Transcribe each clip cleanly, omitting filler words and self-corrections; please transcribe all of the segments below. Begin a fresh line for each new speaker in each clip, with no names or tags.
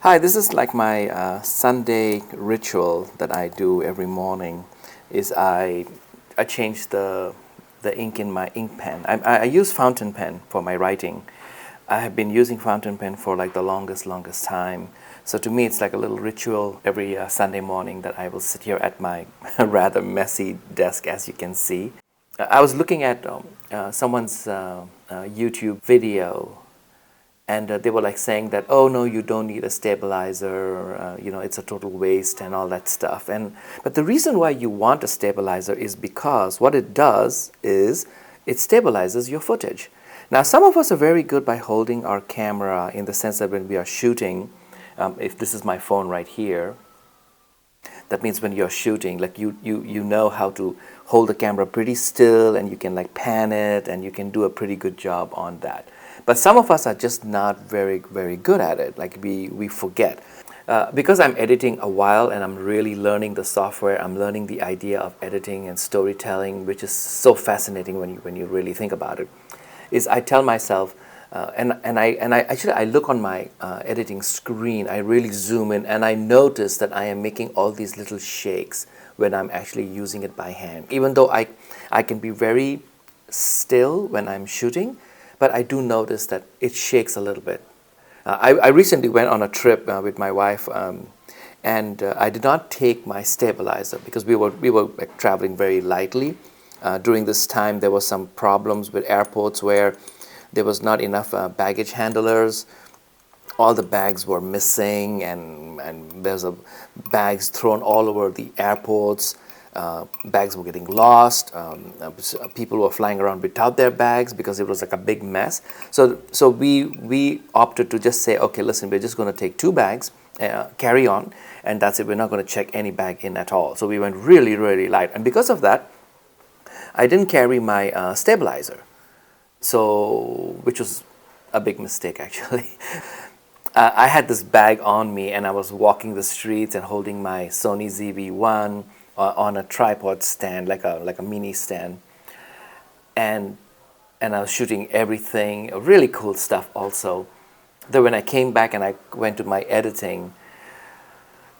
Hi, this is like my Sunday ritual that I do every morning. Is I change the ink in my ink pen. I use fountain pen for my writing. I have been using fountain pen for like the longest time. So to me, it's like a little ritual every Sunday morning that I will sit here at my rather messy desk, as you can see. I was looking at someone's YouTube video, and they were like saying that, oh no, you don't need a stabilizer, it's a total waste and all that stuff. But the reason why you want a stabilizer is because what it does is it stabilizes your footage. Now, some of us are very good by holding our camera, in the sense that when we are shooting, if this is my phone right here, that means when you're shooting, like you know how to hold the camera pretty still, and you can like pan it, and you can do a pretty good job on that. But some of us are just not very good at it. Like we forget. Because I'm editing a while and I'm really learning the software, I'm learning the idea of editing and storytelling, which is so fascinating when you really think about it. Is I tell myself, I look on my editing screen, I really zoom in, and I notice that I am making all these little shakes when I'm actually using it by hand. Even though I can be very still when I'm shooting, but I do notice that it shakes a little bit. I recently went on a trip with my wife, and I did not take my stabilizer because we were like, traveling very lightly. During this time, there was some problems with airports where there was not enough baggage handlers. All the bags were missing, and there's bags thrown all over the airports. Bags were getting lost. People were flying around without their bags because it was like a big mess. So we opted to just say, okay, listen, we're just going to take 2 bags, carry on, and that's it. We're not going to check any bag in at all. So we went really light, and because of that, I didn't carry my stabilizer. So, which was a big mistake actually. I had this bag on me, and I was walking the streets and holding my Sony ZV1 on a tripod stand, like a mini stand, and I was shooting everything, really cool stuff also. Then when I came back and I went to my editing,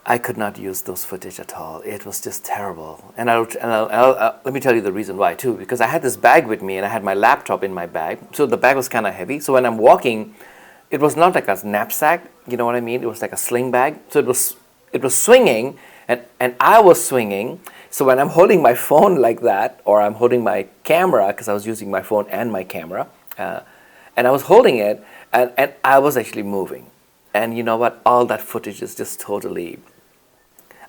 I could not use those footage at all. It was just terrible. And let me tell you the reason why too, because I had this bag with me and I had my laptop in my bag. So the bag was kind of heavy. So when I'm walking, it was not like a knapsack, you know what I mean? It was like a sling bag. So it was swinging, and I was swinging. So when I'm holding my phone like that, or I'm holding my camera, because I was using my phone and my camera, and I was holding it, and I was actually moving. And you know what? All that footage is just totally...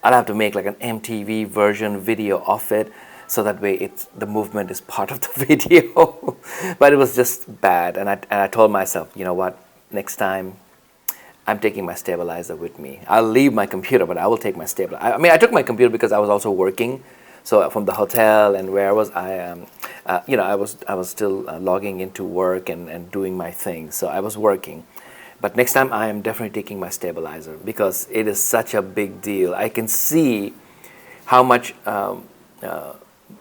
I'll have to make like an MTV version video of it, so that way the movement is part of the video. But it was just bad, and I told myself, you know what? Next time, I'm taking my stabilizer with me. I'll leave my computer, but I will take my stabilizer. I mean, I took my computer because I was also working. So from the hotel and where I was, I was still logging into work and doing my thing. So I was working. But next time, I am definitely taking my stabilizer because it is such a big deal. I can see how much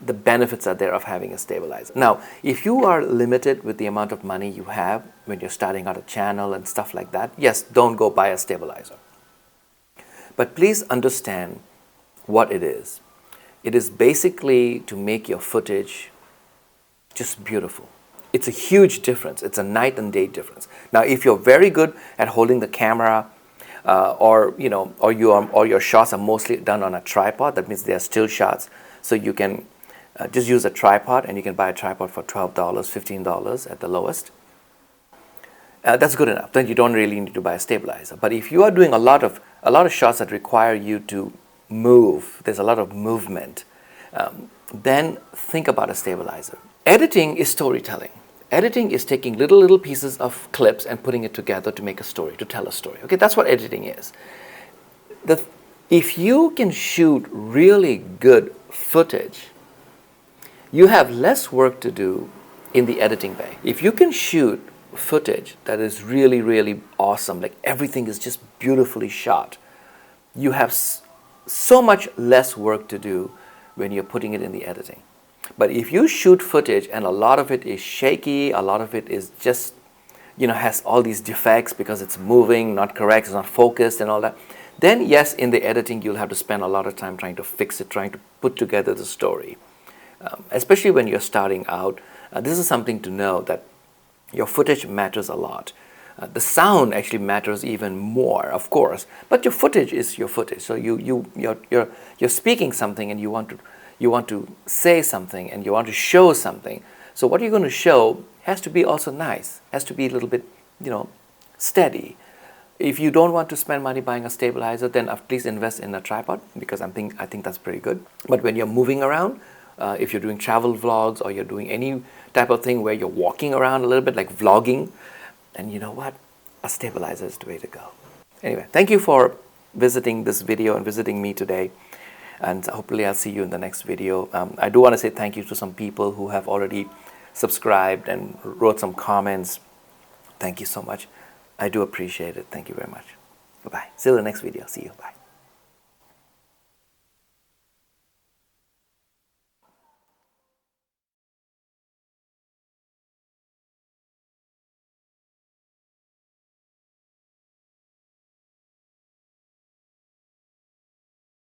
the benefits are there of having a stabilizer. Now, if you are limited with the amount of money you have when you're starting out a channel and stuff like that, yes, don't go buy a stabilizer. But please understand what it is. It is basically to make your footage just beautiful. It's a huge difference. It's a night and day difference. Now, if you're very good at holding the camera, or your shots are mostly done on a tripod, that means they are still shots, so you can just use a tripod, and you can buy a tripod for $12, $15 at the lowest. That's good enough. Then you don't really need to buy a stabilizer. But if you are doing a lot of shots that require you to move, there's a lot of movement, then think about a stabilizer. Editing is storytelling. Editing is taking little pieces of clips and putting it together to make a story, to tell a story. Okay, that's what editing is. If you can shoot really good footage, you have less work to do in the editing bay. If you can shoot footage that is really awesome, like everything is just beautifully shot, you have so much less work to do when you're putting it in the editing. But if you shoot footage and a lot of it is shaky, a lot of it is just has all these defects because it's moving, not correct, it's not focused and all that, then yes, in the editing you'll have to spend a lot of time trying to fix it, trying to put together the story. Especially when you're starting out, this is something to know, that your footage matters a lot. The sound actually matters even more, of course, but your footage is your footage. So you're speaking something, and you want to say something, and you want to show something. So what you're going to show has to be also nice, has to be a little bit, steady. If you don't want to spend money buying a stabilizer, then please invest in a tripod, because I think that's pretty good. But when you're moving around, if you're doing travel vlogs, or you're doing any type of thing where you're walking around a little bit, like vlogging, and you know what? A stabilizer is the way to go. Anyway, thank you for visiting this video and visiting me today. And hopefully I'll see you in the next video. I do want to say thank you to some people who have already subscribed and wrote some comments. Thank you so much. I do appreciate it. Thank you very much. Bye-bye. See you in the next video. See you. Bye.